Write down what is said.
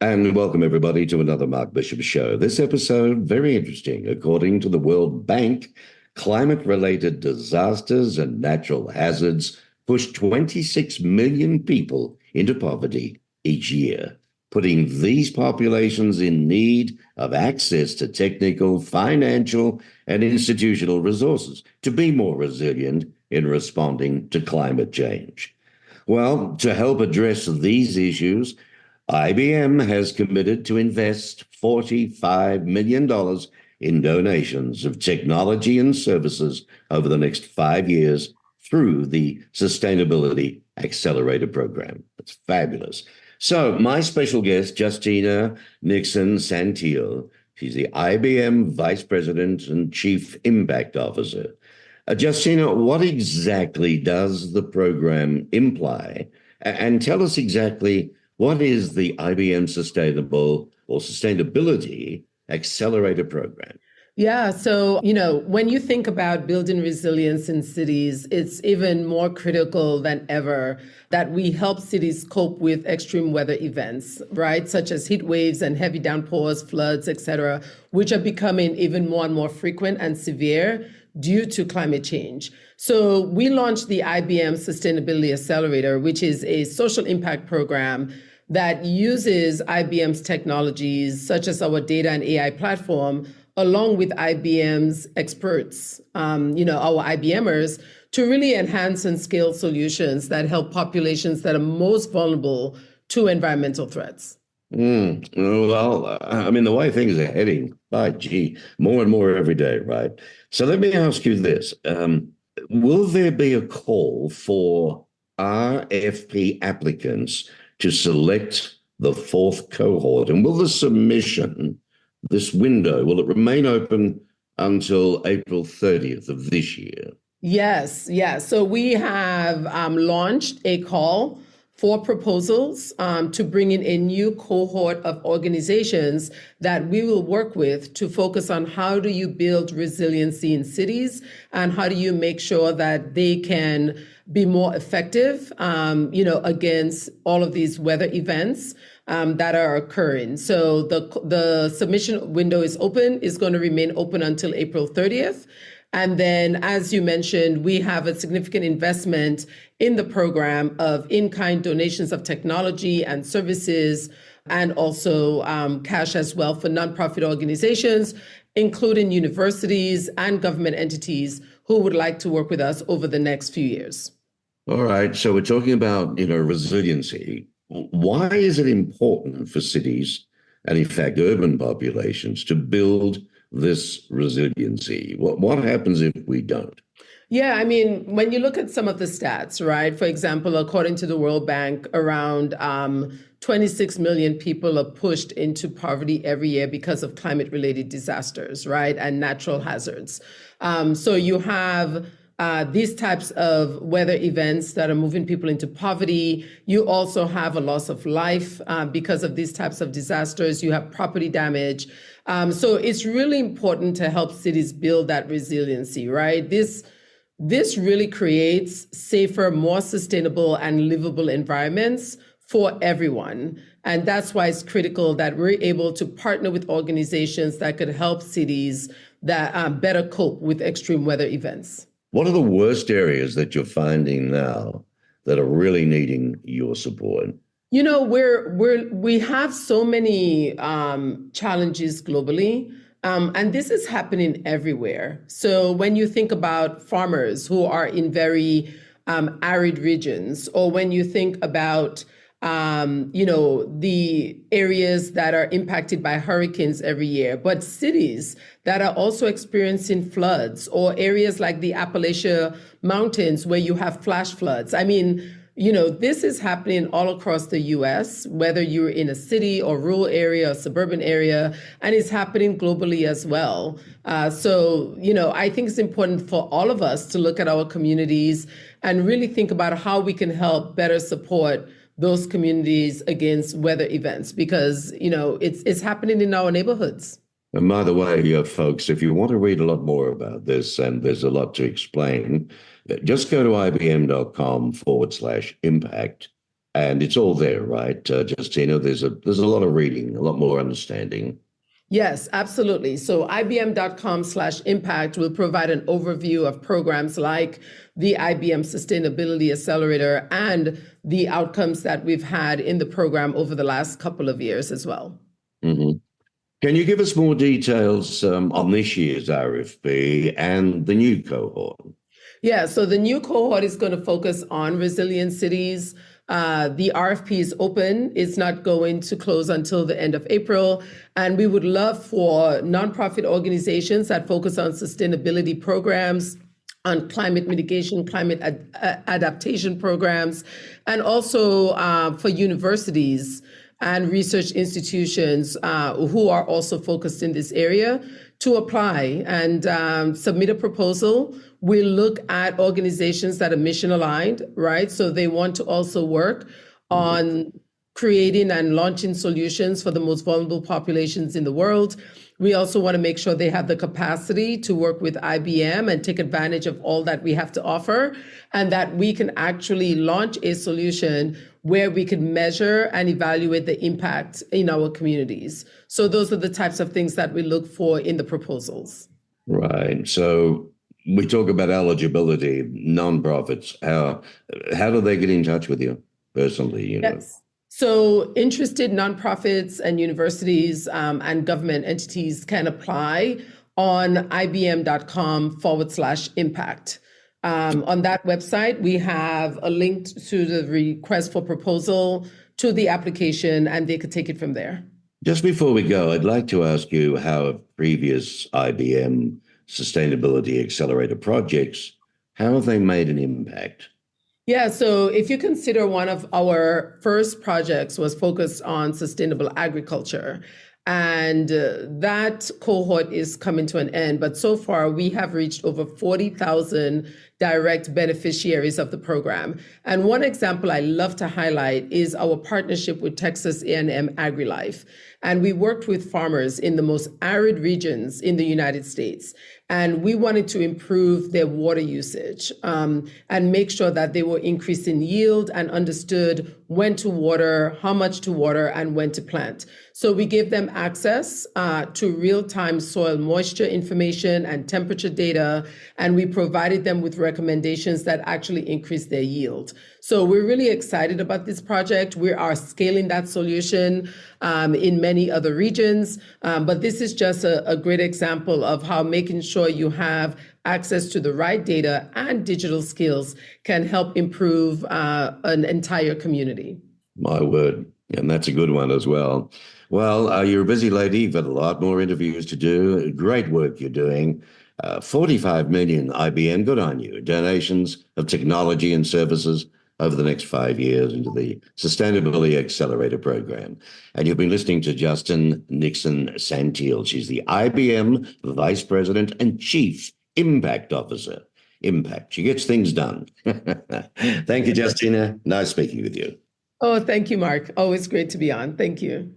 And welcome, everybody, to another Mark Bishop show. This episode, very interesting. According to the World Bank, climate-related disasters and natural hazards push 26 million people into poverty each year, putting these populations in need of access to technical, financial, and institutional resources to be more resilient in responding to climate change. Well, to help address these issues, IBM has committed to invest $45 million in donations of technology and services over the next 5 years through the Sustainability Accelerator Program. That's fabulous. So my special guest, Justina Nixon-Saintil, she's the IBM Vice President and Chief Impact Officer. Justina, what exactly does the program imply? And tell us exactly, what is the IBM Sustainability Accelerator Program? Yeah, so, when you think about building resilience in cities, it's even more critical than ever that we help cities cope with extreme weather events, right? Such as heat waves and heavy downpours, floods, et cetera, which are becoming even more and more frequent and severe due to climate change. So we launched the IBM Sustainability Accelerator, which is a social impact program that uses IBM's technologies, such as our data and AI platform, along with IBM's experts, our IBMers, to really enhance and scale solutions that help populations that are most vulnerable to environmental threats. Well, I mean, the way things are heading, by gee, more and more every day, right? So let me ask you this. Will there be a call for RFP applicants to select the fourth cohort? And will the submission, this window, will it remain open until April 30th of this year? Yes. So we have launched a call for proposals to bring in a new cohort of organizations that we will work with to focus on how do you build resiliency in cities and how do you make sure that they can be more effective, against all of these weather events that are occurring. So the submission window is going to remain open until April 30th. And then, as you mentioned, we have a significant investment in the program of in-kind donations of technology and services, and also cash as well for nonprofit organizations, including universities and government entities who would like to work with us over the next few years. All right. So we're talking about, resiliency. Why is it important for cities and, in fact, urban populations to build this resiliency? What happens if we don't? Yeah, I mean, when you look at some of the stats, right? For example, according to the World Bank, around 26 million people are pushed into poverty every year because of climate-related disasters, right? And natural hazards. So you have these types of weather events that are moving people into poverty. You also have a loss of life because of these types of disasters. You have property damage. So it's really important to help cities build that resiliency, right? This really creates safer, more sustainable and livable environments for everyone. And that's why it's critical that we're able to partner with organizations that could help cities that better cope with extreme weather events. What are the worst areas that you're finding now that are really needing your support? We have so many challenges globally, and this is happening everywhere. So when you think about farmers who are in very arid regions, or when you think about the areas that are impacted by hurricanes every year, but cities that are also experiencing floods, or areas like the Appalachia Mountains where you have flash floods. I mean, this is happening all across the US, whether you're in a city or rural area or suburban area, and it's happening globally as well. So I think it's important for all of us to look at our communities and really think about how we can help better support those communities against weather events, because, it's happening in our neighborhoods. And by the way, folks, if you want to read a lot more about this, and there's a lot to explain, just go to ibm.com/impact And it's all there, right, Justina? There's a lot of reading, a lot more understanding. Yes, absolutely. So IBM.com/impact will provide an overview of programs like the IBM Sustainability Accelerator and the outcomes that we've had in the program over the last couple of years as well. Hmm. Can you give us more details on this year's RFP and the new cohort? Yeah, so the new cohort is going to focus on resilient cities. The RFP is open. It's not going to close until the end of April. And we would love for nonprofit organizations that focus on sustainability programs, on climate mitigation, climate adaptation programs, and also for universities and research institutions who are also focused in this area to apply and submit a proposal. We look at organizations that are mission aligned, right? So they want to also work on creating and launching solutions for the most vulnerable populations in the world. We also want to make sure they have the capacity to work with IBM and take advantage of all that we have to offer, and that we can actually launch a solution where we can measure and evaluate the impact in our communities. So those are the types of things that we look for in the proposals. Right. So we talk about eligibility, nonprofits. How do they get in touch with you personally? Yes. So interested nonprofits and universities and government entities can apply on ibm.com/impact. On that website, we have a link to the request for proposal, to the application, and they could take it from there. Just before we go, I'd like to ask you how previous IBM Sustainability Accelerator projects, how have they made an impact? Yeah, so if you consider one of our first projects was focused on sustainable agriculture, and that cohort is coming to an end. But so far, we have reached over 40,000 direct beneficiaries of the program. And one example I love to highlight is our partnership with Texas A&M AgriLife. And we worked with farmers in the most arid regions in the United States. And we wanted to improve their water usage and make sure that they were increasing yield and understood when to water, how much to water, and when to plant. So we gave them access to real-time soil moisture information and temperature data, and we provided them with recommendations that actually increased their yield. So we're really excited about this project. We are scaling that solution in many other regions, but this is just a great example of how making sure you have access to the right data and digital skills can help improve an entire community. My word. And that's a good one as well. Well, you're a busy lady. You've got a lot more interviews to do. Great work you're doing. 45 million IBM, good on you. Donations of technology and services over the next 5 years into the Sustainability Accelerator program. And you've been listening to Nixon-Saintil. She's the IBM Vice President and Chief Impact Officer. Impact. She gets things done. Thank you, Justina. Nice speaking with you. Oh, thank you, Mark. Always great to be on. Thank you.